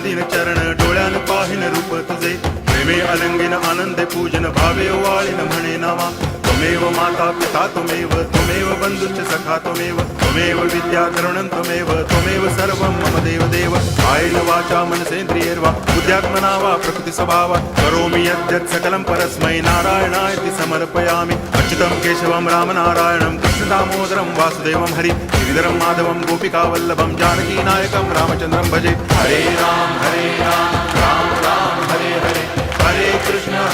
दिन चरण डोळ्यान पाहिन रूप तुझे प्रेमे अलंगिन आनंदे पूजन भावे वाळीन म्हणे नावा त्वमेव माता पिता त्वमेव बंधुश्च सखा त्वमेव विद्या तरुणं त्वमेव सर्वं मम देव कायेन वाचा मनसेन्द्रियैर्वा बुद्ध्यात्मना वा प्रकृति स्वभावा करोमि यद्यत् सकलं परस्मै नारायणायति समर्पयामि अच्युतं केशवं रामनारायणं कृष्णदामोदरं वासुदेवं हरि गिरिधरं माधवं गोपिकावल्लभं जानकीनायकं रामचन्द्रं भजे हरे राम राम राम हरे हरे हरे कृष्ण